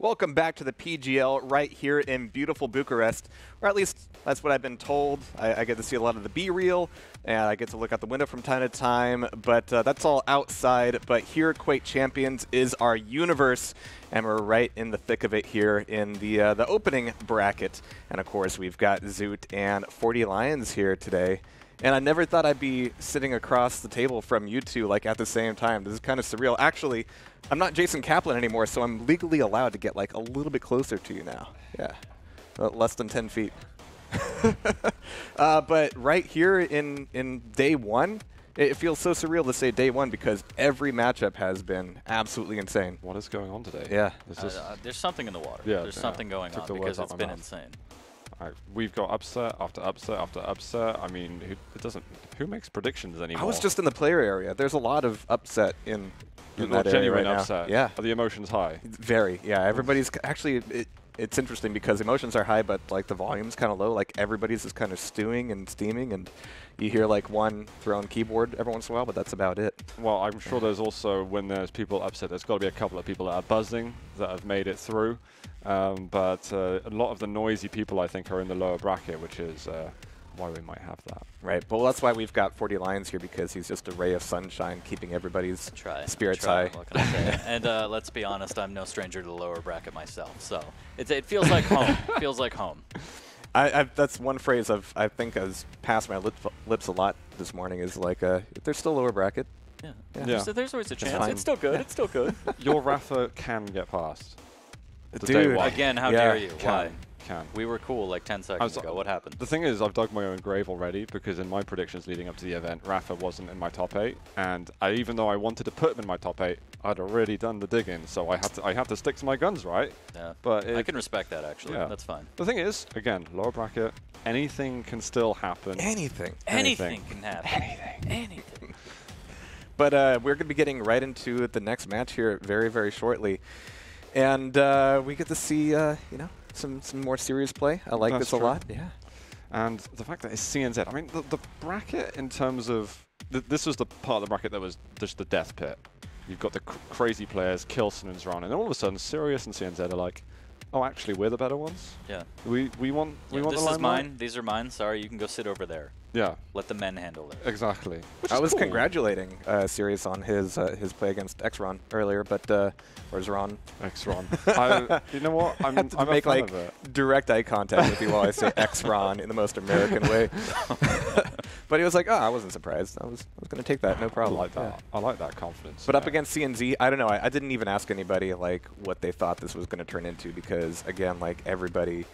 Welcome back to the PGL right here in beautiful Bucharest, or at least that's what I've been told. I get to see a lot of the B-reel, and I get to look out the window from time to time, but that's all outside. But here at Quake Champions is our universe, and we're right in the thick of it here in the opening bracket. And of course, we've got Zoot and 40 Lions here today. And I never thought I'd be sitting across the table from you two like at the same time. This is kind of surreal. Actually, I'm not Jason Kaplan anymore, so I'm legally allowed to get like a little bit closer to you now. Yeah, less than 10 feet. But right here in day one, it feels so surreal to say day one because every matchup has been absolutely insane. What is going on today? Yeah. There's something in the water. Yeah, there's something going on because it's been insane. We've got upset after upset after upset. I mean, who makes predictions anymore? I was just in the player area. There's a lot of upset in that genuine area right upset. now. Yeah. Are the emotions high? Very. Yeah. Everybody's actually. It's interesting because emotions are high, but like the volume's kind of low. Like everybody's just kind of stewing and steaming, and you hear like one thrown keyboard every once in a while, but that's about it. Well, I'm sure there's also, when there's people upset, there's got to be a couple of people that are buzzing that have made it through. But a lot of the noisy people, I think, are in the lower bracket, which is why we might have that. Right. Well, that's why we've got 40 Lions here, because he's just a ray of sunshine, keeping everybody's spirits high. What can I say? And let's be honest, I'm no stranger to the lower bracket myself, so it feels like home. It feels like home. That's one phrase I think has passed my lips a lot this morning. Is like, there's still lower bracket. Yeah. There's always a chance. It's still good. It's still good. Your Rafa can get past. Dude, again, how dare you? Why? Can. We were cool like 10 seconds ago. What happened? The thing is, I've dug my own grave already because in my predictions leading up to the event, Rafa wasn't in my top 8, and even though I wanted to put him in my top 8, I'd already done the digging, so I have to stick to my guns, right? Yeah. But I can respect that actually. Yeah. That's fine. The thing is, again, lower bracket, anything can still happen. Anything. Anything can happen. Anything. But we're going to be getting right into the next match here very, very shortly. And we get to see, you know, some more serious play. I like this a lot. Yeah. And the fact that it's CNZ, I mean, the bracket in terms of, this was the part of the bracket that was just the death pit. You've got the crazy players, Kilson and Zron, and then all of a sudden, Sirius and CNZ are like, oh, actually, we're the better ones? Yeah. We want the limelight? This is mine. These are mine. Sorry, you can go sit over there. Yeah. Let the men handle it. Exactly. I was congratulating Sirius on his play against Xron earlier, but or Zron. Xron. You know what? I'm make like of it. direct eye contact with you while I say Xron in the most American way. But he was like, oh, I wasn't surprised. I was going to take that, no problem. I like that. I like that confidence. But up against CNZ, I don't know. I didn't even ask anybody like what they thought this was going to turn into because again, like everybody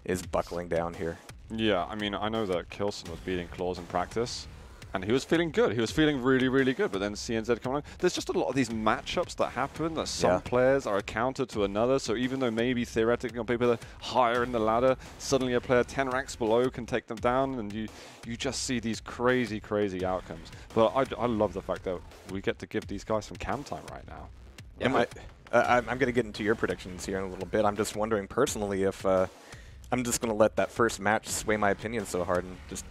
is buckling down here. Yeah, I mean, I know that Kilson was beating Claws in practice, and he was feeling good. He was feeling really, really good. But then CNZ coming on. There's just a lot of these matchups that happen that some players are a counter to another. So even though maybe theoretically on paper they're higher in the ladder, suddenly a player 10 ranks below can take them down, and you just see these crazy, crazy outcomes. But I love the fact that we get to give these guys some cam time right now. Yeah. I'm going to get into your predictions here in a little bit. I'm just wondering personally if I'm just going to let that first match sway my opinion so hard and just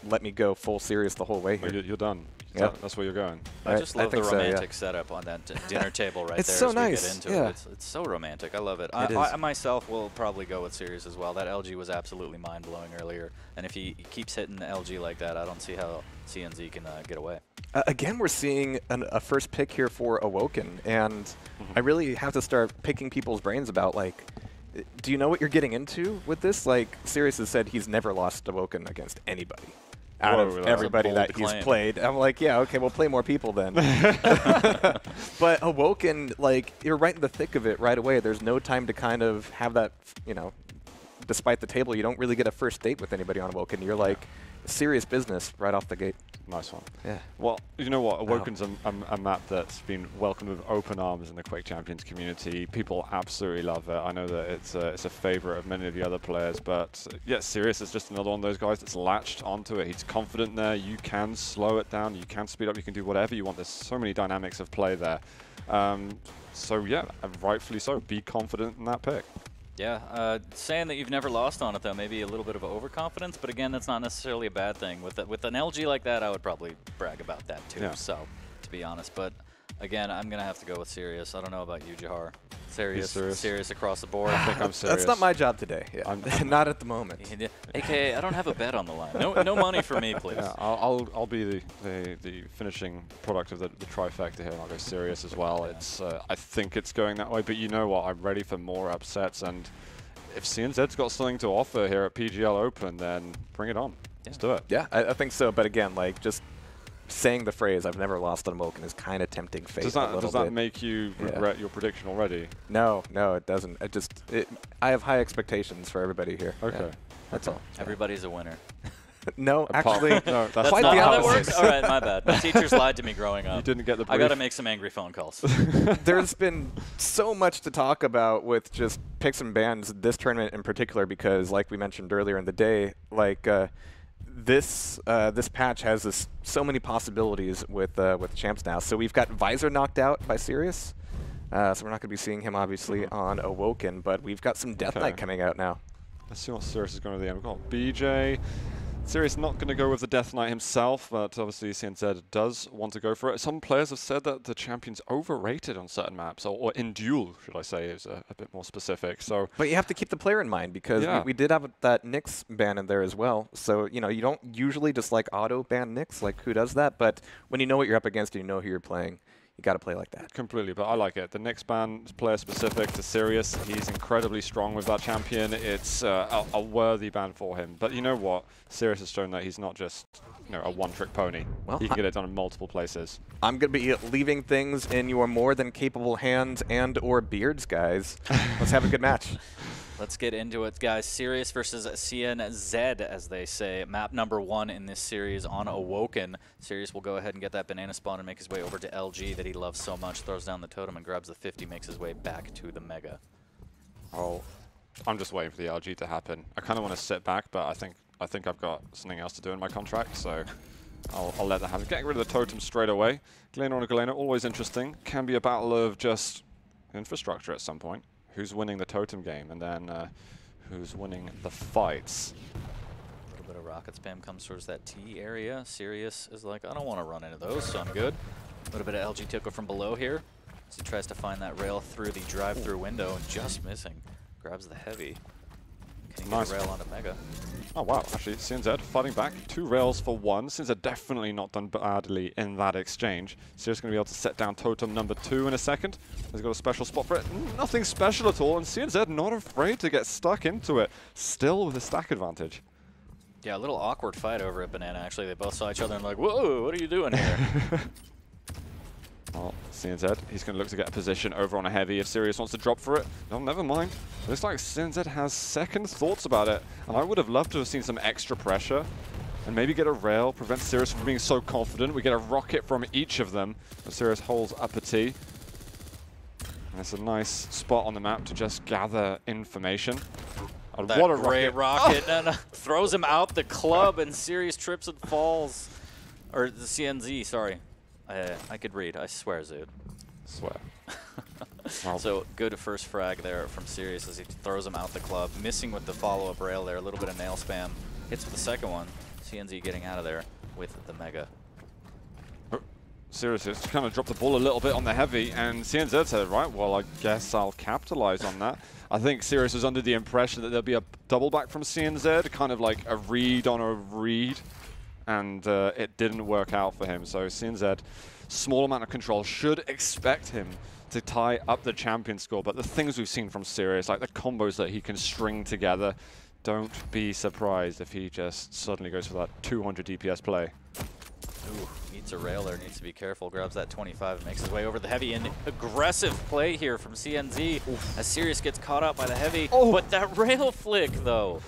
let me go full serious the whole way here. You're done. Yeah. That's where you're going. I just love the romantic setup on that dinner table right it's there so as nice. we get into it. It's so romantic. I love it. I myself will probably go with Sirius as well. That LG was absolutely mind-blowing earlier. And if he keeps hitting the LG like that, I don't see how CNZ can get away. Again, we're seeing a first pick here for Awoken. And I really have to start picking people's brains about, like, do you know what you're getting into with this? Like, Sirius has said he's never lost Awoken against anybody out of everybody that he's played. I'm like, yeah, okay, we'll play more people then. But Awoken, like, you're right in the thick of it right away. There's no time to kind of have that, you know, despite the table, you don't really get a first date with anybody on Awoken. You're like, serious business right off the gate. Nice one. Yeah. Well, you know what? Awoken's a map that's been welcomed with open arms in the Quake Champions community. People absolutely love it. I know that it's a favorite of many of the other players, but yeah, Sirius is just another one of those guys that's latched onto it. He's confident there. You can slow it down. You can speed up. You can do whatever you want. There's so many dynamics of play there. So yeah, rightfully so. Be confident in that pick. Yeah, saying that you've never lost on it, though, maybe a little bit of overconfidence, but again, that's not necessarily a bad thing. With an LG like that, I would probably brag about that, too, so, to be honest. But Again, I'm going to have to go with Serious. I don't know about you, Jahar. Serious across the board. I think I'm serious. That's not my job today. Yeah. I'm not at the moment. AKA, I don't have a bet on the line. No money for me, please. Yeah, I'll be the finishing product of the trifecta here, and I'll go Serious as well. Yeah. It's I think it's going that way, but you know what? I'm ready for more upsets, and if CNZ's got something to offer here at PGL Open, then bring it on. Yeah. Let's do it. Yeah, I think so. But again, like just saying the phrase "I've never lost on Woken" is kind of tempting fate. Does that make you regret your prediction already? No, it doesn't. I have high expectations for everybody here. Okay, yeah. That's all. Everybody's a winner. No, actually, no, that's quite not the how opposite. that works. All right, my bad. My teachers lied to me growing up. You didn't get the brief. I got to make some angry phone calls. There's been so much to talk about with just picks and bans this tournament in particular, because like we mentioned earlier in the day, like this patch has so many possibilities with champs now. So we've got Visor knocked out by Serious, so we're not going to be seeing him obviously on Awoken, but we've got some Death Knight coming out now. Let's see what Serious is going to the end. We've got BJ. Serious not going to go with the Death Knight himself, but obviously CNZ does want to go for it. Some players have said that the champion's overrated on certain maps, or in duel, should I say, is a bit more specific. So, but you have to keep the player in mind, because we did have that Nyx ban in there as well. So you don't usually just like auto ban Nyx, like who does that? But when you know what you're up against and you know who you're playing, you got to play like that. Completely, but I like it. The Nyx ban is player specific to Serious. He's incredibly strong with that champion. It's a worthy ban for him. But you know what? Serious has shown that he's not just a one-trick pony. Well, he can get it done in multiple places. I'm going to be leaving things in your more than capable hands and/or beards, guys. Let's have a good match. Let's get into it, guys. Serious versus CNZ, as they say. Map number 1 in this series on Awoken. Serious will go ahead and get that banana spawn and make his way over to LG that he loves so much. Throws down the totem and grabs the 50, makes his way back to the Mega. Oh, I'm just waiting for the LG to happen. I kind of want to sit back, but I think I've got something else to do in my contract, so I'll let that happen. Getting rid of the totem straight away. Galena on Galena, always interesting. Can be a battle of just infrastructure at some point. Who's winning the totem game, and then who's winning the fights. A little bit of rocket spam comes towards that T area. Serious is like, I don't want to run into those, so I'm good. A little bit of LG tickle from below here, as he tries to find that rail through the drive-through window, and just missing. Grabs the heavy. Can he get a rail onto Mega? Oh wow, actually CNZ fighting back. 2 rails for 1. CNZ definitely not done badly in that exchange. Serious going to be able to set down totem number 2 in a second. He's got a special spot for it. Nothing special at all, and CNZ not afraid to get stuck into it. Still with a stack advantage. Yeah, a little awkward fight over at Banana, actually. They both saw each other and like, whoa, what are you doing here? Well, CNZ, he's going to look to get a position over on a heavy if Serious wants to drop for it. No, never mind. Looks like CNZ has second thoughts about it. And I would have loved to have seen some extra pressure and maybe get a rail, prevent Serious from being so confident. We get a rocket from each of them. But Serious holds up a T. And it's a nice spot on the map to just gather information. That what a great rocket. Oh. No. Throws him out the club, and Serious trips and falls. Or the CNZ, sorry. I could read, I swear, Zood. Swear. Wow. So good first frag there from Serious as he throws him out the club. Missing with the follow-up rail there, a little bit of nail spam. Hits with the second one. CNZ getting out of there with the Mega. Serious has kind of dropped the ball a little bit on the heavy, and CNZ said, right, well, I guess I'll capitalize on that. I think Serious was under the impression that there'll be a double back from CNZ, kind of like a read on a read. And it didn't work out for him. So CNZ, small amount of control, should expect him to tie up the champion score. But the things we've seen from Serious, like the combos that he can string together, don't be surprised if he just suddenly goes for that 200 DPS play. Ooh, eats a rail there, needs to be careful. Grabs that 25 and makes his way over the heavy. And aggressive play here from CNZ. Oof. As Serious gets caught up by the heavy. Oh. But that rail flick, though.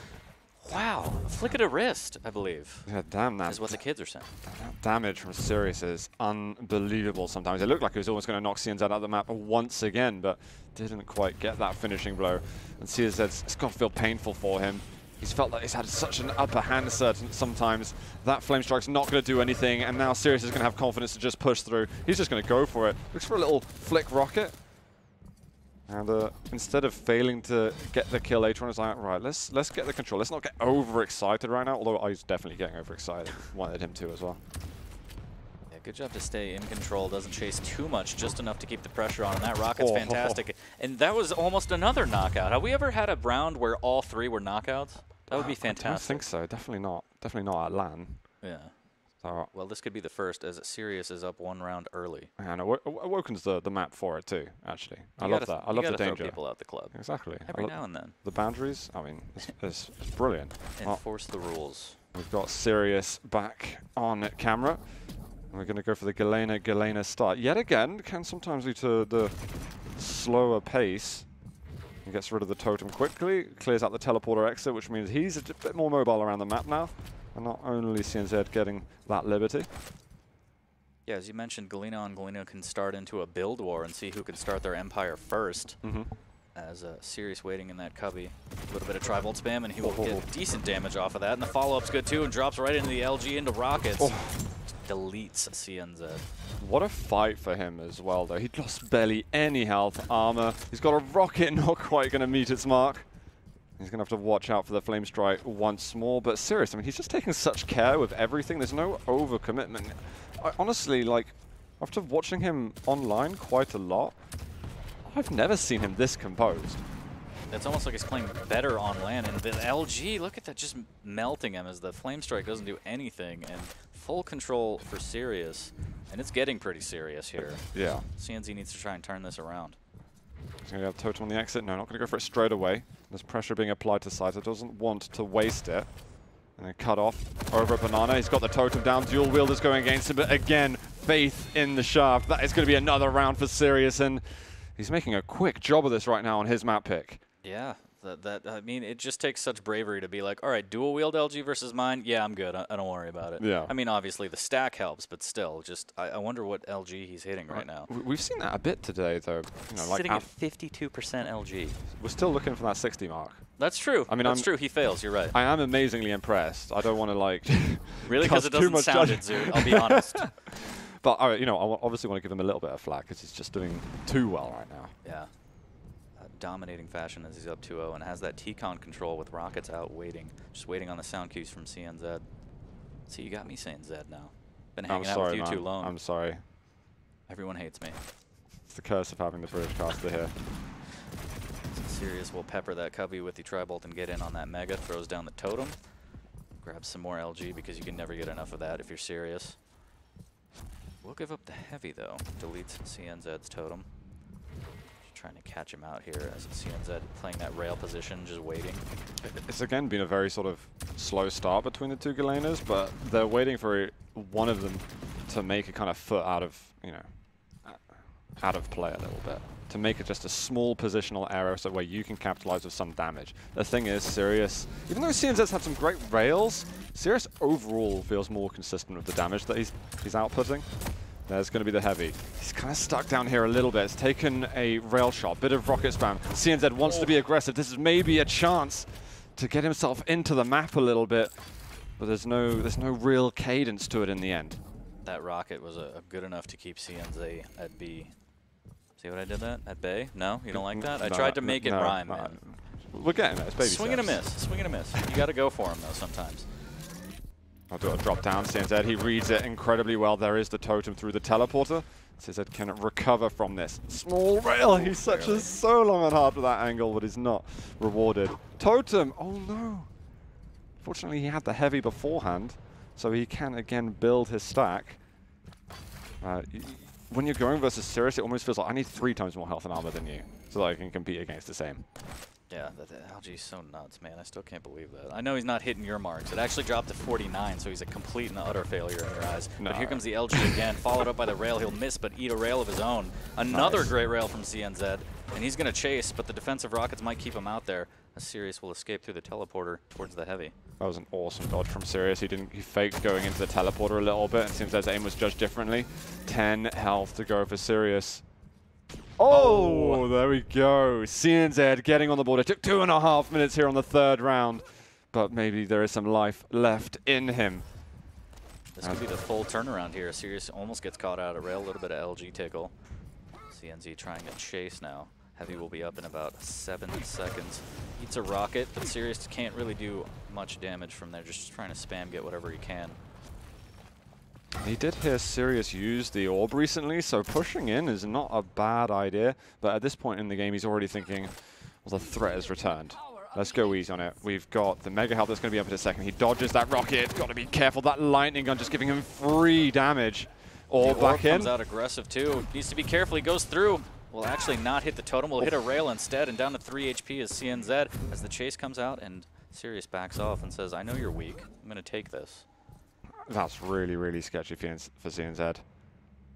Wow, a flick of the wrist, I believe. Yeah, damn that. Is what the kids are saying. That damage from Serious is unbelievable sometimes. It looked like he was almost going to knock CNZ out of the map once again, but didn't quite get that finishing blow. And CNZ, it's got to feel painful for him. He's felt like he's had such an upper hand sometimes. That Flame Strike's not going to do anything, and now Serious is going to have confidence to just push through. He's just going to go for it. Looks for a little flick rocket. And instead of failing to get the kill later on, it's like, right, let's get the control. Let's not get overexcited right now, although I was definitely getting overexcited. Wanted him to as well. good job to stay in control. Doesn't chase too much, just enough to keep the pressure on. And that rocket's fantastic. And that was almost another knockout. Have we ever had a round where all 3 were knockouts? That would be fantastic. I don't think so. Definitely not. Definitely not at LAN. Yeah. So, well, this could be the first, as Sirius is up 1 round early. And Awoken's the map for it too, actually. I love that. I love the danger. Throw people out the club. Exactly. Every now and then. The boundaries, I mean, it's brilliant. Enforce the rules. We've got Sirius back on camera. And we're going to go for the Galena start. Yet again, can sometimes lead to the slower pace. He gets rid of the totem quickly, clears out the teleporter exit, which means he's a bit more mobile around the map now. And not only CNZ getting that liberty. Yeah, as you mentioned, Galena on Galena can start into a build war and see who can start their empire first. As Sirius waiting in that cubby. A little bit of tri-volt spam, and he will get decent damage off of that. And the follow-up's good too, and drops right into the LG into rockets. Deletes CNZ. What a fight for him as well, though. He'd lost barely any health, armor. He's got a rocket not quite going to meet its mark. He's going to have to watch out for the Flame Strike once more. But serious, I mean, he's just taking such care with everything. There's no overcommitment. Honestly, like, after watching him online quite a lot, I've never seen him this composed. It's almost like he's playing better on LAN. And the LG, look at that, just melting him as the Flame Strike doesn't do anything. And full control for Sirius. And it's getting pretty serious here. Yeah. CNZ needs to try and turn this around. He's going to have totem on the exit. No, not going to go for it straight away. There's pressure being applied to side. It doesn't want to waste it. And then cut off over a banana. He's got the totem down. Dual wielders going against him. But again, faith in the shaft. That is going to be another round for Sirius. And he's making a quick job of this right now on his map pick. Yeah. I mean, it just takes such bravery to be like, all right, dual wield LG versus mine. Yeah, I'm good. I don't worry about it. Yeah. I mean, obviously the stack helps, but still, just I wonder what LG he's hitting right now. We've seen that a bit today, though. You know, like sitting at 52% LG. We're still looking for that 60 mark. That's true. I mean, that's true. He fails. You're right. I am amazingly impressed. I don't want to like really, because it doesn't sound it, Zoot. I'll be honest. But you know, I obviously want to give him a little bit of flack because he's just doing too well right now. Yeah. Dominating fashion as he's up 2-0 and has that T-con control with rockets out waiting, just waiting on the sound cues from CNZ. See, you got me saying Z now. Been hanging out with you too long. I'm sorry. Everyone hates me. It's the curse of having the British caster here. Sirius will pepper that cubby with the tri-bolt and get in on that mega, throws down the totem, grabs some more LG because you can never get enough of that if you're serious. We'll give up the heavy though, deletes CNZ's totem. Trying to catch him out here as CNZ playing that rail position, just waiting. It's again been a very sort of slow start between the two Galenas, but they're waiting for one of them to make a kind of foot out of, you know, out of play a little bit. To make it just a small positional error so where you can capitalize with some damage. The thing is, Sirius, even though CNZ's had some great rails, Sirius overall feels more consistent with the damage that he's outputting. There's going to be the heavy. He's kind of stuck down here a little bit. It's taken a rail shot, bit of rocket spam. CNZ wants to be aggressive. This is maybe a chance to get himself into the map a little bit, but there's no real cadence to it in the end. That rocket was good enough to keep CNZ at B. See what I did that? At bay? No? You don't like that? I tried to make it rhyme, man. We're getting there. It's baby swing and a miss. Swing and a miss. You got to go for him, though, sometimes. I'll do a drop down. CNZ, he reads it incredibly well. There is the totem through the teleporter. CNZ can recover from this. Small rail. He's so long and hard for that angle, but he's not rewarded. Totem. Oh, no. Fortunately, he had the heavy beforehand, so he can, again, build his stack. When you're going versus Sirius, it almost feels like I need 3 times more health and armor than you so that I can compete against the same. Yeah, the LG's so nuts, man. I still can't believe that. I know he's not hitting your marks. It actually dropped to 49, so he's a complete and utter failure in your eyes. No. But here comes the LG again, followed up by the rail. He'll miss, but eat a rail of his own. Another great rail from CNZ, and he's going to chase, but the defensive rockets might keep him out there. As Sirius will escape through the teleporter towards the heavy. That was an awesome dodge from Sirius. He faked going into the teleporter a little bit, and CNZ's aim was judged differently. 10 health to go for Sirius. Oh, there we go. CNZ getting on the board. It took 2.5 minutes here on the 3rd round, but maybe there is some life left in him. This could be the full turnaround here. Sirius almost gets caught out at rail, a little bit of LG tickle. CNZ trying to chase now. Heavy will be up in about 7 seconds. Eats a rocket, but Sirius can't really do much damage from there. Just trying to spam, get whatever he can. He did hear Serious use the orb recently, so pushing in is not a bad idea. But at this point in the game, he's already thinking, well, the threat has returned. Let's go easy on it. We've got the Mega Health that's going to be up in a second. He dodges that rocket. Got to be careful. That lightning gun just giving him free damage. Orb back in. Comes out aggressive too. Needs to be careful. He goes through. Will actually not hit the totem. Will hit a rail instead, and down to 3 HP is CNZ as the chase comes out and Serious backs off and says, I know you're weak. I'm going to take this. That's really, really sketchy for CNZ.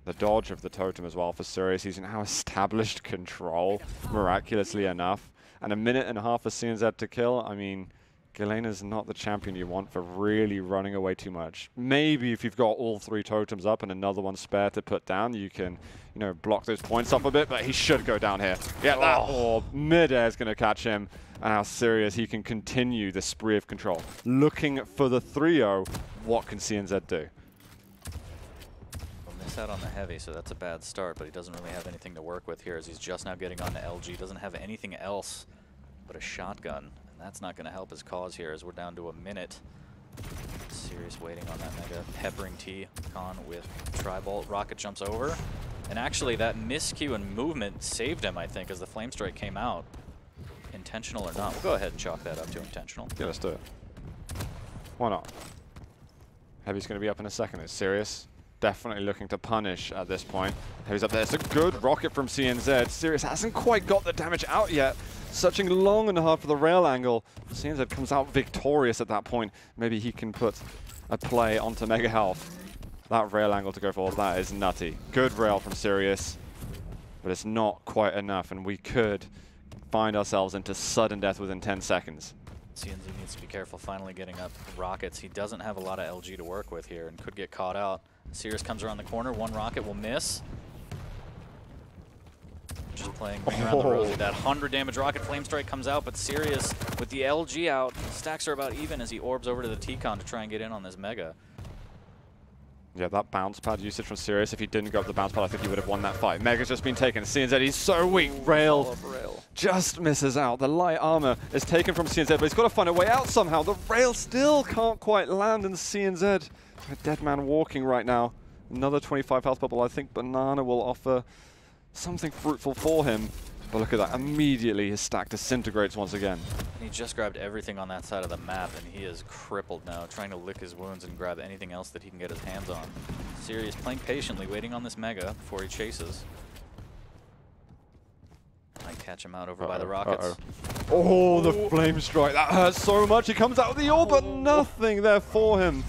The dodge of the totem as well for Serious. He's now established control, miraculously enough. And a minute and a half for CNZ to kill. I mean, Galena's not the champion you want for really running away too much. Maybe if you've got all 3 totems up and another one spare to put down, you can, you know, block those points up a bit, but he should go down here. Yeah, that orb mid-air is going to catch him. And how Serious he can continue the spree of control. Looking for the 3-0, what can CNZ do? We'll miss out on the heavy, so that's a bad start, but he doesn't really have anything to work with here as he's just now getting on to LG. Doesn't have anything else but a shotgun, and that's not going to help his cause here as we're down to a minute. Serious waiting on that mega, peppering T-Con with Tri-Bolt. Rocket jumps over, and actually that miscue and movement saved him, I think, as the Flame Strike came out. Intentional or not. We'll go ahead and chalk that up to intentional. Yeah, let's do it. Why not? Heavy's going to be up in a second. It's Serious. Definitely looking to punish at this point. Heavy's up there. It's a good rocket from CNZ. Serious hasn't quite got the damage out yet. Searching long and hard for the rail angle. CNZ comes out victorious at that point. Maybe he can put a play onto Mega Health. That rail angle to go for, that is nutty. Good rail from Serious, but it's not quite enough, and we could find ourselves into sudden death within 10 seconds. CNZ needs to be careful finally getting up rockets. He doesn't have a lot of LG to work with here and could get caught out. Serious comes around the corner. One rocket will miss. Just playing around the rosy. That 100 damage rocket Flame Strike comes out, but Serious with the LG out, stacks are about even as he orbs over to the T-Con to try and get in on this Mega. Yeah, that bounce pad usage from Serious, if he didn't go up the bounce pad, I think he would have won that fight. Mega's just been taken. CNZ, he's so weak. Rail just misses out. The light armor is taken from CNZ, but he's got to find a way out somehow. The rail still can't quite land, and CNZ, a dead man walking right now. Another 25 health bubble. I think Banana will offer something fruitful for him. But look at that. Immediately, his stack disintegrates once again. He just grabbed everything on that side of the map, and he is crippled now, trying to lick his wounds and grab anything else that he can get his hands on. Serious playing patiently, waiting on this Mega before he chases. Might catch him out over by the rockets. Oh, the Flame Strike. That hurts so much. He comes out of the orb, but nothing there for him.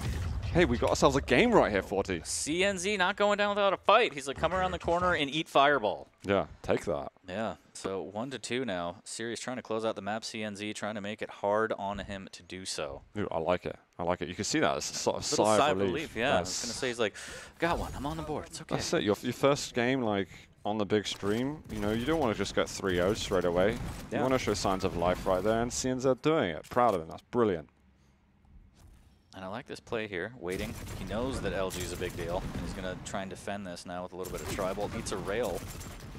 Hey, we got ourselves a game right here, 40. CNZ not going down without a fight. He's like, come around the corner and eat Fireball. Yeah, take that. Yeah, so 1-2 now. Serious trying to close out the map. CNZ trying to make it hard on him to do so. Ooh, I like it. I like it. You can see that. It's a sort of sigh of relief. Yeah, I was going to say, he's like, got one. I'm on the board. It's okay. That's it. Your first game, like, on the big stream, you know, you don't want to just get 3-0 straight away. Yeah. You want to show signs of life right there, and CNZ doing it. Proud of him. That's brilliant. And I like this play here, waiting. He knows that LG is a big deal. And he's going to try and defend this now with a little bit of Tri-Bolt. Eats a rail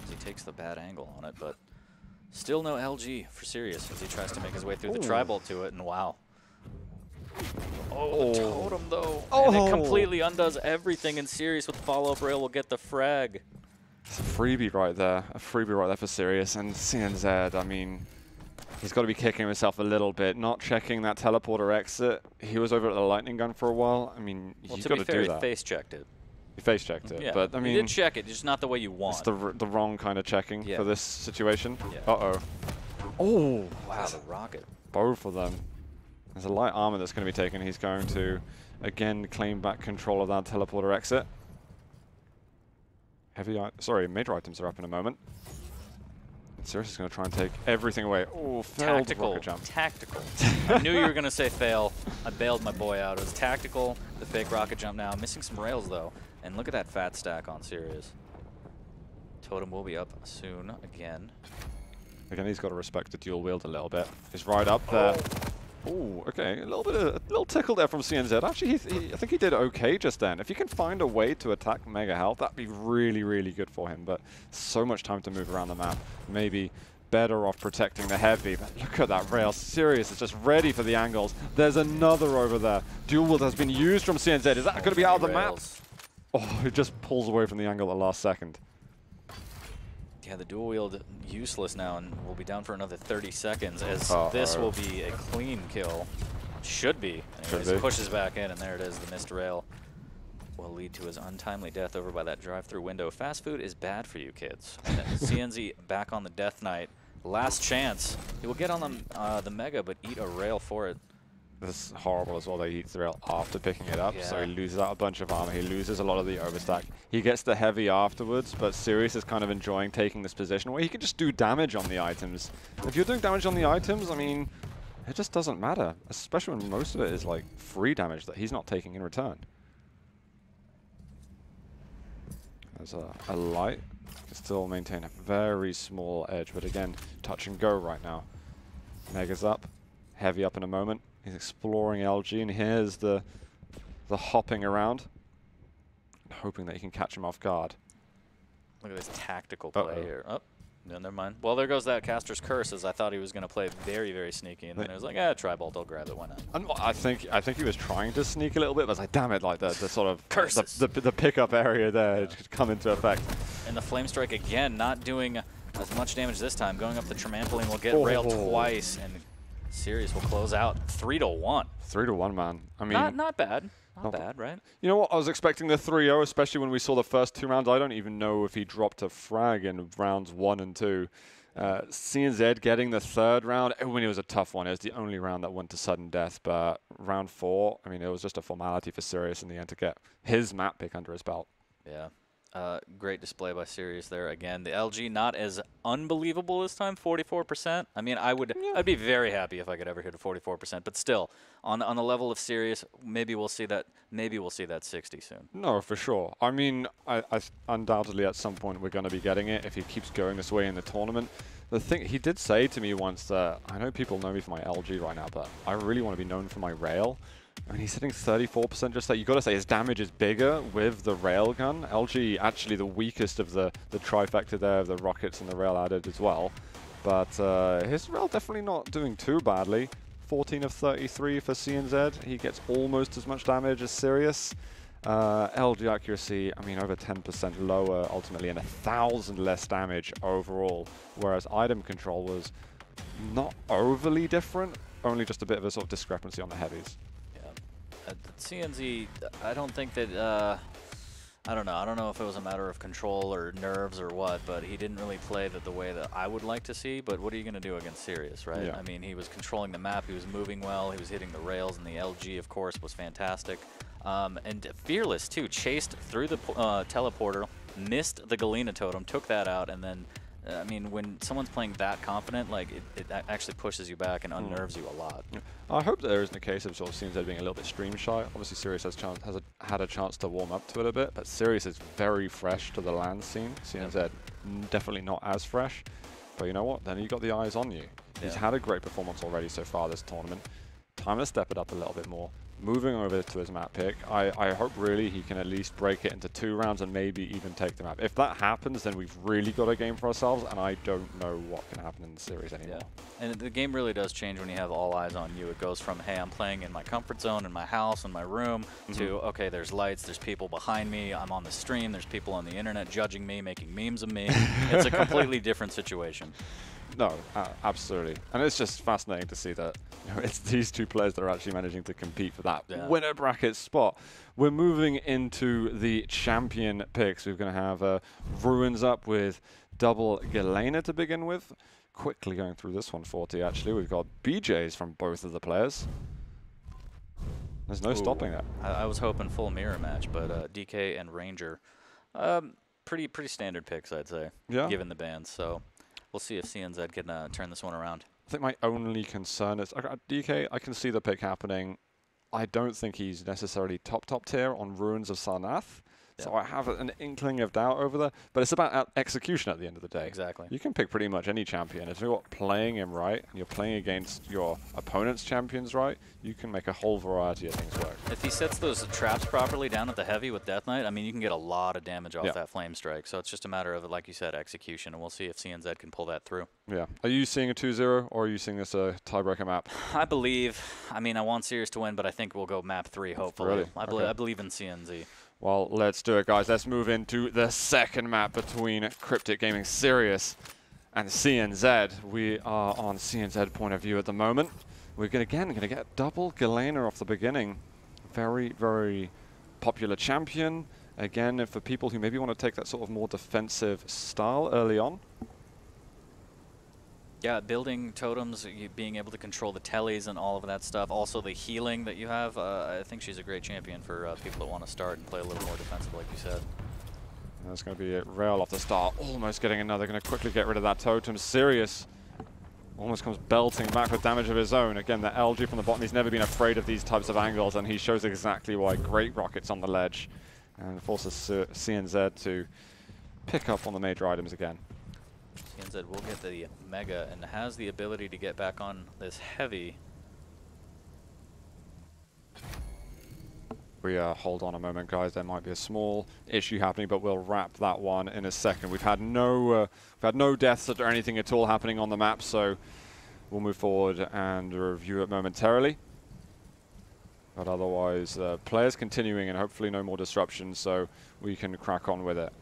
as he takes the bad angle on it, but still no LG for Serious as he tries to make his way through the Tri-Bolt to it, and wow. Oh, the totem though. And it completely undoes everything, and Serious with the follow-up rail will get the frag. It's a freebie right there. A freebie right there for Serious. And CNZ, I mean, he's got to be kicking himself a little bit, not checking that teleporter exit. He was over at the lightning gun for a while. I mean, well, you've got to do that. He face-checked it. He face-checked it, yeah, but I mean, he did check it, just not the way you want. It's the wrong kind of checking for this situation. Yeah. Uh-oh. Oh, wow, the rocket. Both of them. There's a light armor that's going to be taken. He's going to, again, claim back control of that teleporter exit. Major items are up in a moment. Serious is going to try and take everything away. Oh, failed rocket jump. Tactical. I knew you were going to say fail. I bailed my boy out. It was tactical, the fake rocket jump now. Missing some rails, though. And look at that fat stack on Serious. Totem will be up soon again. Again, he's got to respect the dual wield a little bit. He's right up there. Oh, okay. A little tickle there from CNZ. Actually, I think he did okay just then. If he can find a way to attack Mega Health, that'd be really, really good for him. But so much time to move around the map. Maybe better off protecting the heavy. But look at that rail. Serious is just ready for the angles. There's another over there. Dual wield has been used from CNZ. Is that going to be out of the map? Oh, it just pulls away from the angle at the last second. Yeah, the dual wield useless now, and we'll be down for another 30 seconds as this will be a clean kill. Should be. Anyways, pushes back in, and there it is. The missed rail will lead to his untimely death over by that drive-through window. Fast food is bad for you kids. CNZ back on the Death Knight. Last chance. He will get on the Mega, but eat a rail for it. This is horrible as well. They eat the rail after picking it up, so he loses out a bunch of armor. He loses a lot of the overstack. He gets the heavy afterwards, but Serious is kind of enjoying taking this position where he can just do damage on the items. If you're doing damage on the items, I mean, it just doesn't matter, especially when most of it is like free damage that he's not taking in return. There's a light. Can still maintain a very small edge, but again, touch and go right now. Mega's up, heavy up in a moment. He's exploring LG, and here's the hopping around, hoping that he can catch him off guard. Look at this tactical play here. Oh, no, never mind. Well, there goes that caster's curse, as I thought he was going to play very, very sneaky, and then it was like, Tri-Bolt, I'll grab it, why not? And I think he was trying to sneak a little bit, but I was like, damn it, like the sort of curses. The pickup area there could come into effect. And the Flame Strike again, not doing as much damage this time. Going up the trampoline will get railed twice, and Serious will close out 3-1. 3-1, man. I mean, not bad. Not bad, right? You know what? I was expecting the 3-0, especially when we saw the first 2 rounds. I don't even know if he dropped a frag in rounds 1 and 2. CNZ getting the 3rd round, when it was a tough one. It was the only round that went to sudden death. But round 4, I mean, it was just a formality for Serious in the end to get his map pick under his belt. Yeah. Great display by Serious there. Again, the LG not as unbelievable this time, 44%. I mean, I'd be very happy if I could ever hit a 44%, but still, on the level of Serious, maybe we'll see that 60 soon. No, for sure. I mean, I undoubtedly at some point we're going to be getting it if he keeps going this way in the tournament. The thing, he did say to me once that, I know people know me for my LG right now, but I really want to be known for my rail. And he's hitting 34% just that. You've got to say his damage is bigger with the railgun. LG actually the weakest of the trifecta there, of the rockets and the rail added as well. But his rail definitely not doing too badly. 14 of 33 for CNZ. He gets almost as much damage as Serious. LG accuracy, I mean, over 10% lower ultimately, and 1,000 less damage overall. Whereas item control was not overly different, only just a bit of a sort of discrepancy on the heavies. CNZ, I don't think that, I don't know if it was a matter of control or nerves or what, but he didn't really play the way that I would like to see. But what are you going to do against Serious, right? Yeah. I mean, he was controlling the map, he was moving well, he was hitting the rails, and the LG, of course, was fantastic. And Fearless, too, chased through the teleporter, missed the Galena totem, took that out, and then I mean, when someone's playing that confident, like it actually pushes you back and unnerves you a lot. Yeah. I hope that there isn't a case of sort of CNZ being a little bit stream shy. Obviously, Serious has had a chance to warm up to it a bit, but Serious is very fresh to the LAN scene. CNZ definitely not as fresh, but you know what? Then you got the eyes on you. He's had a great performance already so far this tournament. Time to step it up a little bit more. Moving over to his map pick, I hope really he can at least break it into 2 rounds and maybe even take the map. If that happens, then we've really got a game for ourselves, and I don't know what can happen in the series anymore. Yeah. And the game really does change when you have all eyes on you. It goes from, hey, I'm playing in my comfort zone, in my house, in my room, to, okay, there's lights, there's people behind me, I'm on the stream, there's people on the internet judging me, making memes of me. It's a completely different situation. No, absolutely. And it's just fascinating to see that it's these 2 players that are actually managing to compete for that winner bracket spot. We're moving into the champion picks. We're going to have Ruins up with double Galena to begin with. Quickly going through this 140, actually. We've got BJs from both of the players. There's no stopping that. I was hoping full mirror match, but DK and Ranger, pretty standard picks, I'd say, given the bans. So we'll see if CNZ can turn this one around. I think my only concern is DK. I can see the pick happening. I don't think he's necessarily top tier on Ruins of Sarnath. So I have an inkling of doubt over there. But it's about execution at the end of the day. Exactly. You can pick pretty much any champion. If you're playing him right, and you're playing against your opponent's champions right, you can make a whole variety of things work. If he sets those traps properly down at the heavy with Death Knight, I mean, you can get a lot of damage off that Flame Strike. So it's just a matter of, like you said, execution. And we'll see if CNZ can pull that through. Yeah. Are you seeing a 2-0, or are you seeing this a tiebreaker map? I believe. I mean, I want Serious to win, but I think we'll go map 3, hopefully. Really? I believe in CNZ. Well, let's do it, guys. Let's move into the second map between Cryptic Gaming Serious and CNZ. We are on CNZ point of view at the moment. We're going to get double Galena off the beginning. Very, very popular champion. Again, for people who maybe want to take that sort of more defensive style early on. Yeah, building totems, being able to control the tellies and all of that stuff. Also the healing that you have. I think she's a great champion for people that want to start and play a little more defensive, like you said. That's going to be a rail off the start. Almost getting another. Going to quickly get rid of that totem. Serious almost comes belting back with damage of his own. Again, the LG from the bottom. He's never been afraid of these types of angles, and he shows exactly why. Great rockets on the ledge. And forces CNZ to pick up on the major items again. CNZ will get the Mega and has the ability to get back on this heavy. We hold on a moment, guys. There might be a small issue happening, but we'll wrap that one in a second. We've had no deaths or anything at all happening on the map, so we'll move forward and review it momentarily. But otherwise, players continuing and hopefully no more disruptions, so we can crack on with it.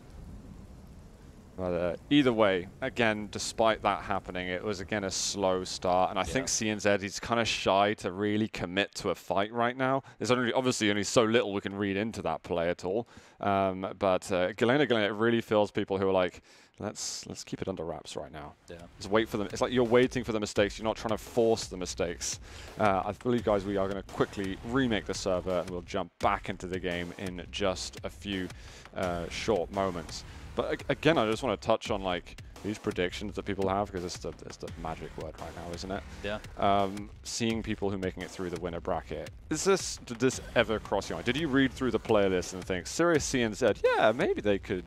But either way, again, despite that happening, it was again a slow start, and I think CNZ is kind of shy to really commit to a fight right now. There's obviously only so little we can read into that play at all. But Galena, it really feels people who are like, let's keep it under wraps right now. Yeah. Just wait for them. It's like you're waiting for the mistakes. You're not trying to force the mistakes. I believe, guys, we are going to quickly remake the server, and we'll jump back into the game in just a few short moments. But again, I just want to touch on like these predictions that people have, because it's the magic word right now, isn't it? Yeah. Seeing people who are making it through the winner bracket. Did this ever cross your mind? Did you read through the playlist and think, Serious CNZ, yeah, maybe they could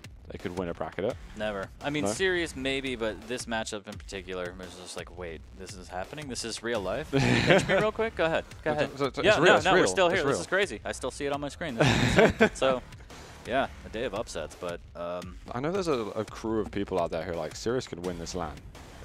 win a bracket it? Never. I mean, No? Serious maybe, but this matchup in particular was just like, wait, this is happening? This is real life? Can you pinch me real quick? Go ahead. Go ahead. Yeah, no, we're still here. This is crazy. I still see it on my screen. So, yeah, a day of upsets, but... I know there's a crew of people out there who are like, Serious could win this LAN.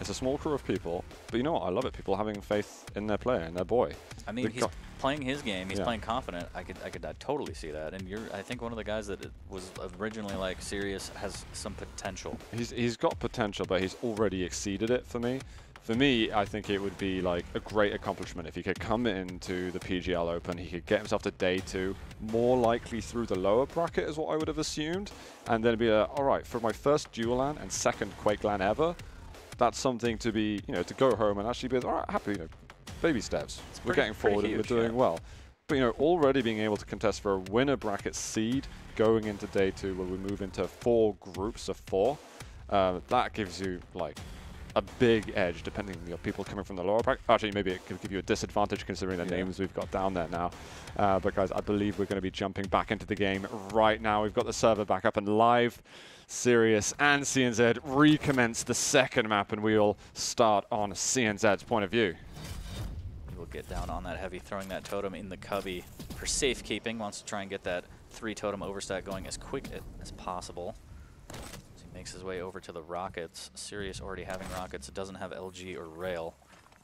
It's a small crew of people, but you know what? I love it. People having faith in their player and their boy. I mean, he's playing his game. He's playing confident. I could totally see that. And you're, I think, one of the guys that was originally like Serious has some potential. He's got potential, but he's already exceeded it for me. For me, I think it would be like a great accomplishment if he could come into the PGL Open, he could get himself to day 2, more likely through the lower bracket is what I would have assumed, and then be all right, for my first dual LAN and second Quake LAN ever, that's something to be, to go home and actually be, all right, happy, baby steps. We're getting forward and we're doing well. But, already being able to contest for a winner bracket seed going into day 2 where we move into 4 groups of 4, that gives you, like, a big edge, depending on people coming from the lower bracket. Actually, maybe it could give you a disadvantage considering the names we've got down there now. But guys, I believe we're going to be jumping back into the game right now. We've got the server back up and live. Serious and CNZ recommence the second map, and we'll start on CNZ's point of view. We'll get down on that heavy, throwing that totem in the cubby for safekeeping. Wants to try and get that 3 totem overstack going as quick as possible. Makes his way over to the rockets. Serious already having rockets. It doesn't have LG or rail.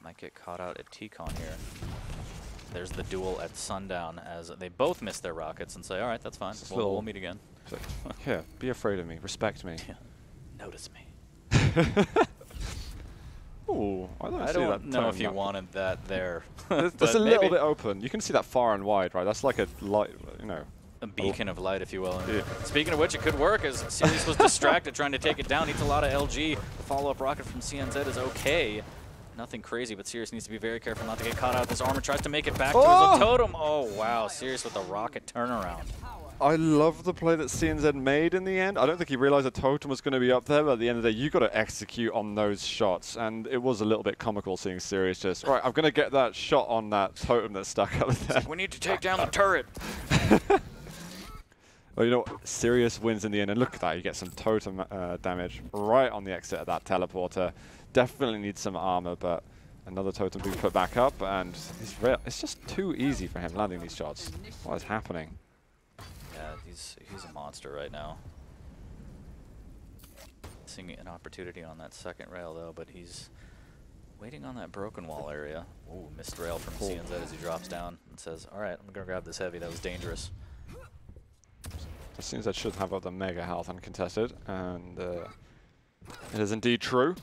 Might get caught out at T-Con here. There's the duel at Sundown as they both miss their rockets and say, all right, that's fine. We'll meet again. Here, be afraid of me. Respect me. Yeah. Notice me. Ooh, I don't know if you wanted that there. It's a little bit open. You can see that far and wide, right? That's like a light, a beacon of light, if you will. Yeah. Speaking of which, it could work as Serious was distracted trying to take it down. Needs a lot of LG. The follow-up rocket from CNZ is okay. Nothing crazy, but Serious needs to be very careful not to get caught out. This armor tries to make it back to his totem. Oh, wow. Serious with the rocket turnaround. I love the play that CNZ made in the end. I don't think he realized the totem was going to be up there, but at the end of the day, you got to execute on those shots. And it was a little bit comical seeing Serious just, all right, I'm going to get that shot on that totem that's stuck up there. We need to take down the turret. Well, Serious wins in the end, and look at that. You get some totem damage right on the exit of that teleporter. Definitely needs some armor, but another totem being put back up, and it's just too easy for him landing these shots. What is happening? Yeah, he's a monster right now. Seeing an opportunity on that second rail, though, but he's waiting on that broken wall area. Ooh, missed rail from CNZ as he drops down and says, all right, I'm going to grab this heavy. That was dangerous. The CNZ should have the mega health uncontested, and it is indeed true.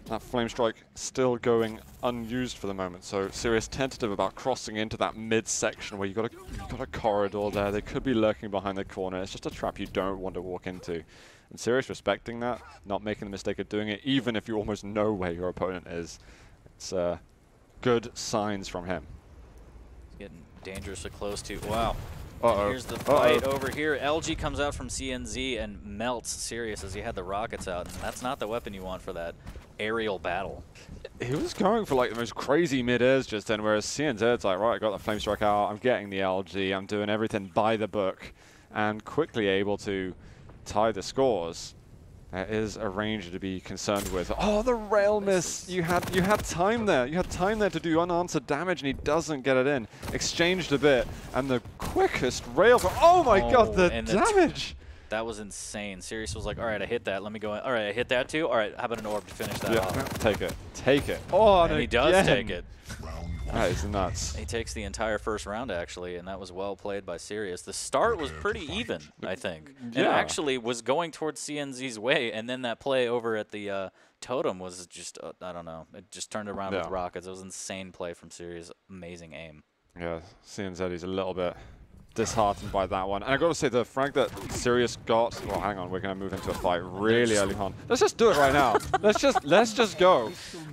That Flame Strike still going unused for the moment, so Serious tentative about crossing into that mid-section where you've got a corridor there. They could be lurking behind the corner. It's just a trap you don't want to walk into. And Serious respecting that, not making the mistake of doing it, even if you almost know where your opponent is. It's good signs from him. It's getting dangerously close to, wow. Uh-oh. Here's the fight over here. LG comes out from CNZ and melts Serious as he had the rockets out, and that's not the weapon you want for that aerial battle. He was going for like the most crazy mid-airs just then, whereas CNZ's like, right, I got the Flame Strike out, I'm getting the LG, I'm doing everything by the book, and quickly able to tie the scores. There is a Ranger to be concerned with. Oh, the rail miss! You had time there. You had time there to do unanswered damage, and he doesn't get it in. Exchanged a bit, and the quickest rail for. Oh my God, the damage! That was insane. Serious was like, all right, I hit that. Let me go in. All right, I hit that too. All right, how about an orb to finish that off? Take it. Take it. Oh, and he does take it. That is nuts. He takes the entire first round, actually, and that was well played by Serious. The start was pretty even, I think. And actually was going towards CNZ's way, and then that play over at the totem was just, I don't know, it just turned around with rockets. It was an insane play from Serious. Amazing aim. Yeah, CNZ is a little bit disheartened by that one. And I got to say, the frag that Serious got, well, hang on, we're going to move into a fight really early on. Let's just do it right now. let's just go.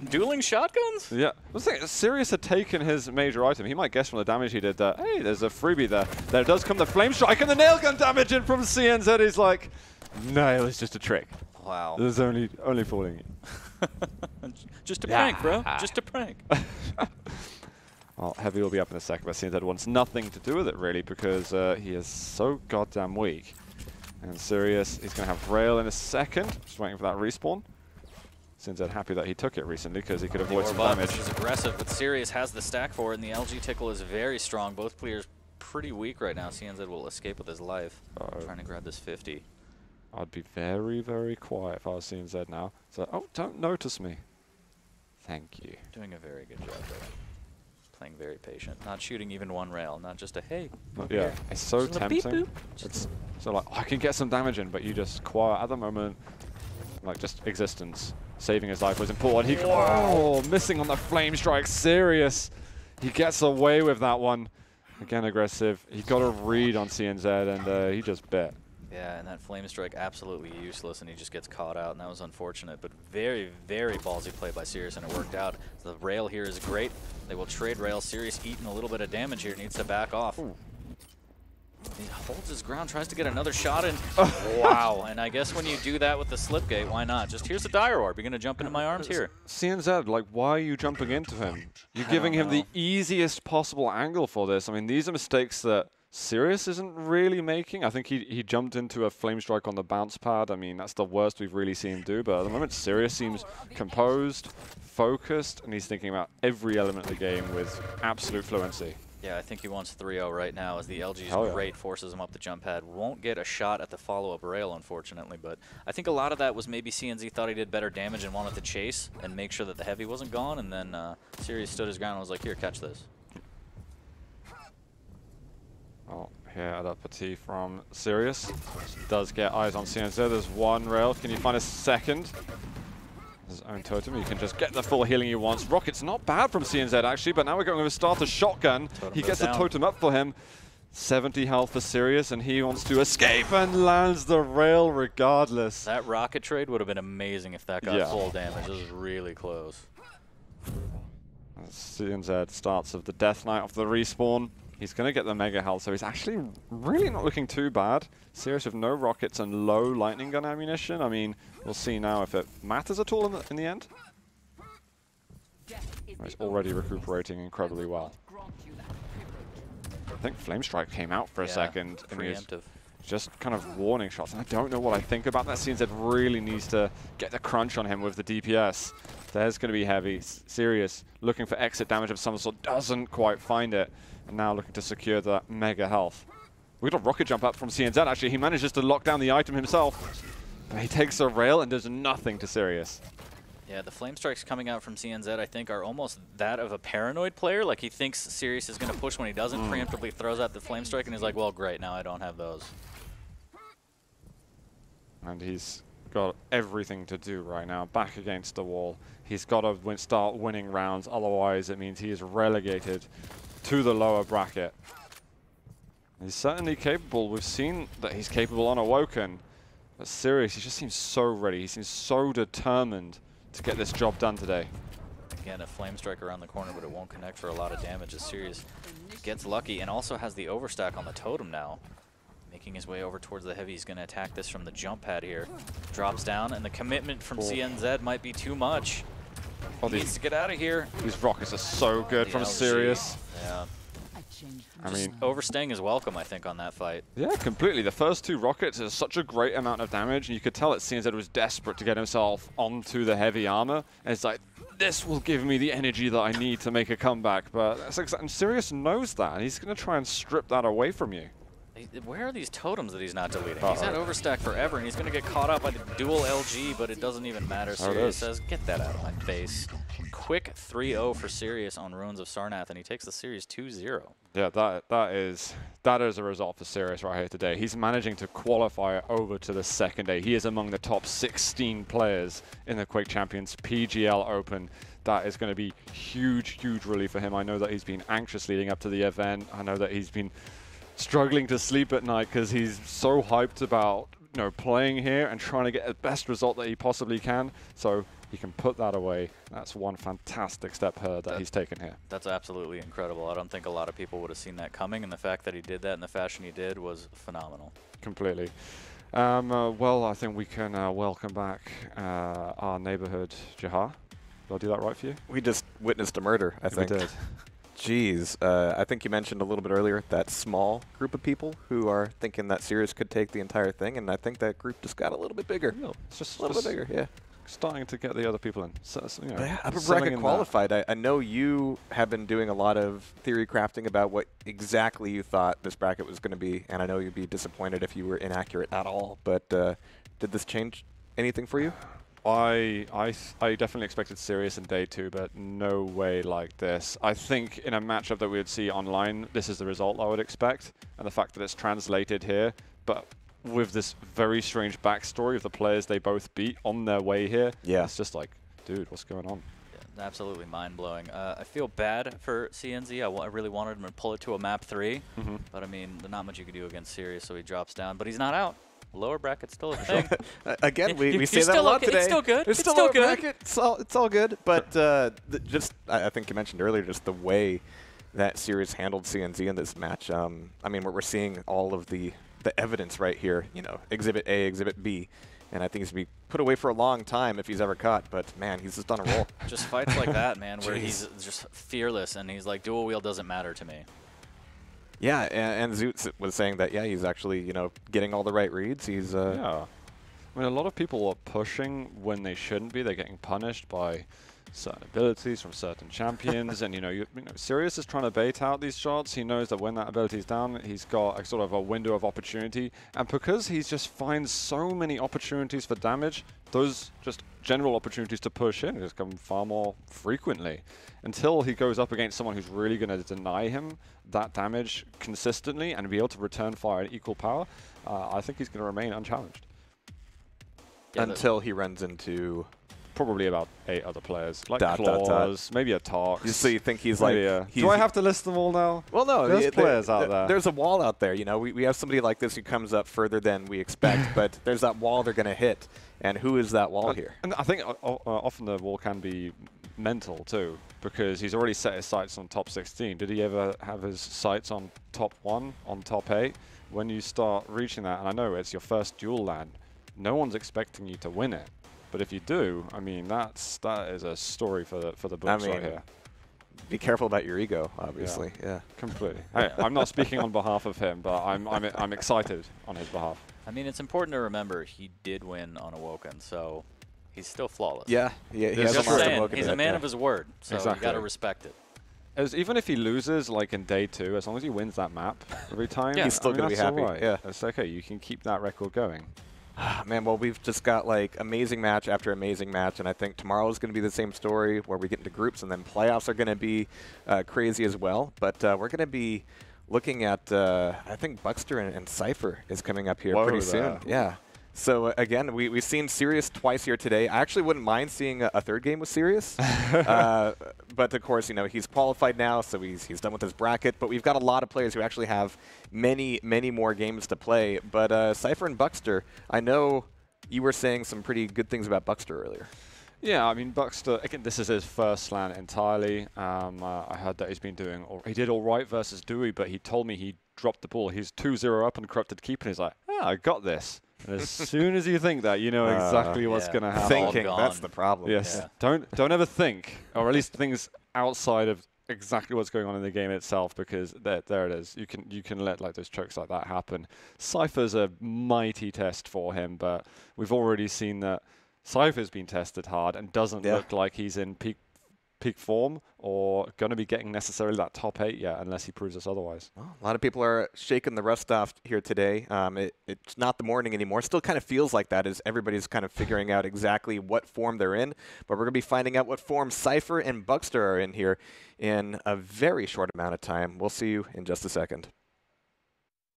Dueling shotguns? Yeah. Let's think, Serious had taken his major item. He might guess from the damage he did that, hey, there's a freebie there. There does come the Flame Strike and the nail gun damage in from CNZ. He's like, nail is just a trick. Wow. There's only fooling you. Just a prank, bro. Just a prank. Well, Heavy will be up in a second, but CNZ wants nothing to do with it, really, because he is so goddamn weak. And Serious, he's going to have Rail in a second. Just waiting for that respawn. CNZ happy that he took it recently, because he could avoid some damage. This is aggressive, but Serious has the stack for it, and the LG Tickle is very strong. Both players pretty weak right now. CNZ will escape with his life. Trying to grab this 50. I'd be very, very quiet if I was CNZ now. So, oh, don't notice me. Thank you. Doing a very good job there. Playing very patient, not shooting even one rail, not just a hey. Yeah, it's so just tempting. It's so like, oh, I can get some damage in, but you just quiet at the moment. Like just existence, saving his life was important. He missing on the Flame Strike. Serious, he gets away with that one. Again, aggressive. He got a read on CNZ, and he just bit. Yeah, and that Flame Strike absolutely useless, and he just gets caught out, and that was unfortunate. But very, very ballsy play by Serious, and it worked out. The rail here is great. They will trade rail. Serious eating a little bit of damage here, needs to back off. Ooh. He holds his ground, tries to get another shot in. Wow, and I guess when you do that with the slip gate, why not? Just here's the dire orb. You're going to jump into my arms here. CNZ, like, why are you jumping into him? You're giving him the easiest possible angle for this. I mean, these are mistakes that Serious isn't really making. I think he jumped into a Flame Strike on the bounce pad. I mean, that's the worst we've really seen him do. But at the moment, Serious seems composed, focused, and he's thinking about every element of the game with absolute fluency. Yeah, I think he wants 3-0 right now as the LG's great forces him up the jump pad. Won't get a shot at the follow-up rail, unfortunately, but I think a lot of that was maybe CNZ thought he did better damage and wanted to chase and make sure that the heavy wasn't gone, and then Serious stood his ground and was like, here, catch this. Oh, here at up a T from Serious. Does get eyes on CNZ. There's one rail. Can you find a second? His own totem. You can just get the full healing he wants. Rocket's not bad from CNZ, actually, but now we're going with a starter shotgun. He gets the totem up for him. 70 health for Serious, and he wants to escape and lands the rail regardless. That rocket trade would have been amazing if that got full damage. It was really close. CNZ starts of the Death Knight off the respawn. He's going to get the mega health, so he's actually really not looking too bad. Serious with no rockets and low lightning gun ammunition. I mean, we'll see now if it matters at all in the end. He's already recuperating incredibly well. I think Flame Strike came out for a second. And he was just kind of warning shots. And I don't know what I think about that. CNZ really needs to get the crunch on him with the DPS. There's going to be heavy. Serious, looking for exit damage of some sort, doesn't quite find it. And now looking to secure that mega health. We got a rocket jump up from CNZ, actually. He manages to lock down the item himself. But he takes a rail and does nothing to Serious. Yeah, the Flame Strikes coming out from CNZ, I think, are almost that of a paranoid player. Like, he thinks Serious is going to push when he doesn't, preemptively throws out the Flame Strike, and he's like, well, great, now I don't have those. And he's got everything to do right now, back against the wall. He's got to start winning rounds, otherwise it means he is relegated to the lower bracket. He's certainly capable. We've seen that he's capable on Awoken. But Sirius, he just seems so ready. He seems so determined to get this job done today. Again, a Flame Strike around the corner, but it won't connect for a lot of damage as Sirius gets lucky and also has the overstack on the totem now. Making his way over towards the heavy. He's going to attack this from the jump pad here. Drops down, and the commitment from CNZ might be too much. He needs to get out of here. These rockets are so good from Sirius. Yeah. I mean, overstaying is welcome, I think, on that fight. Yeah, completely. The first 2 rockets is such a great amount of damage, and you could tell that CNZ was desperate to get himself onto the heavy armor. And it's like, this will give me the energy that I need to make a comeback. But that's and Sirius knows that, and he's going to try and strip that away from you. Where are these totems that he's not deleting? He's had overstack forever, and he's going to get caught up by the dual LG, but it doesn't even matter. Sirius says, get that out of my face. Quick 3-0 for Sirius on Ruins of Sarnath, and he takes the series 2-0. Yeah, that is a result for Sirius right here today. He's managing to qualify over to the second day. He is among the top 16 players in the Quake Champions PGL Open. That is going to be huge, huge relief for him. I know that he's been anxious leading up to the event. I know that he's been struggling to sleep at night because he's so hyped about playing here and trying to get the best result that he possibly can. So he can put that away. That's one fantastic step that he's taken here. That's absolutely incredible. I don't think a lot of people would have seen that coming, and the fact that he did that in the fashion he did was phenomenal. Completely. Well, I think we can welcome back our neighborhood Jahar. Did I do that right for you? We just witnessed a murder, I think. We did. Jeez, I think you mentioned a little bit earlier that small group of people who are thinking that Sirius could take the entire thing, and I think that group just got a little bit bigger. It's just a little bit bigger, yeah. Starting to get the other people in. So, yeah, upper bracket qualified. I know you have been doing a lot of theory crafting about what exactly you thought this bracket was going to be, and I know you'd be disappointed if you were inaccurate at all, but did this change anything for you? I definitely expected Sirius in day 2, but no way like this. I think in a matchup that we would see online, this is the result I would expect, and the fact that it's translated here, but with this very strange backstory of the players they both beat on their way here, it's just like, dude, what's going on? Yeah, absolutely mind-blowing. I feel bad for CNZ. I really wanted him to pull it to a map 3, but I mean, there's not much you can do against Sirius, so he drops down, but he's not out. Lower bracket's still a thing. Again, we say that a lot today. It's still good. It's still good. It's all good. But I think you mentioned earlier just the way that Sirius handled CNZ in this match. I mean, we're seeing all of the evidence right here. Exhibit A, Exhibit B, and I think he's going to be put away for a long time if he's ever caught. But man, he's just on a roll. Just fights like that, man, where he's just fearless and he's like, dual wheel doesn't matter to me. Yeah, and Zoot was saying that, yeah, he's actually, getting all the right reads. He's yeah. I mean, a lot of people are pushing when they shouldn't be. They're getting punished by certain abilities from certain champions, and Sirius is trying to bait out these shots. He knows that when that ability is down, he's got a sort of a window of opportunity, and because he just finds so many opportunities for damage, those just general opportunities to push in just come far more frequently until he goes up against someone who's really going to deny him that damage consistently and be able to return fire at equal power. I think he's going to remain unchallenged. Yeah, until he runs into probably about 8 other players, like Claws, maybe a Tox. So you think he's like... Do I have to list them all now? Well, no. There's players out there. There's a wall out there. We have somebody like this who comes up further than we expect, but there's that wall they're going to hit. And who is that wall here? And I think often the wall can be mental, too, because he's already set his sights on top 16. Did he ever have his sights on top 1, on top 8? When you start reaching that, and I know it's your first dual land, no one's expecting you to win it. But if you do, I mean, that is a story for the books right here. Be careful about your ego, obviously. Yeah, completely. Hey, I'm not speaking on behalf of him, but I'm excited on his behalf. I mean, it's important to remember he did win on Awoken, so he's still flawless. Yeah, he has just saying, he's a man of his word, so you got to respect it. Even if he loses, like in day 2, as long as he wins that map every time, he's still going to be happy. Right. Yeah, it's okay. You can keep that record going. Man, well, we've just got like amazing match after amazing match, and I think tomorrow is going to be the same story where we get into groups, and then playoffs are going to be crazy as well. But we're going to be looking at, I think Buckster and Cypher is coming up here pretty soon. Yeah. So again, we've seen Serious twice here today. I actually wouldn't mind seeing a third game with Serious, but of course, you know, he's qualified now, so he's done with his bracket. But we've got a lot of players who actually have many more games to play. But Cypher and Buckster, I know you were saying some pretty good things about Buckster earlier. Yeah, I mean, Buckster, again, this is his first slant entirely. I heard that he's been doing, he did all right versus Dewey, but he told me he dropped the ball. He's 2-0 up on Corrupted Keeper, and he's like, I got this. And as soon as you think that, you know exactly what's going to happen. Thinking, that's the problem. Yes, yeah. don't ever think, or at least things outside of exactly what's going on in the game itself, because there it is. You can let like those chokes like that happen. Cypher's a mighty test for him, but we've already seen that Cypher's been tested hard and doesn't look like he's in peak form or going to be getting necessarily that top 8 yet, unless he proves us otherwise. Well, a lot of people are shaking the rust off here today. It's not the morning anymore. Still kind of feels like that as everybody's kind of figuring out exactly what form they're in. But we're going to be finding out what form Cypher and Buckster are in here in a very short amount of time. We'll see you in just a second.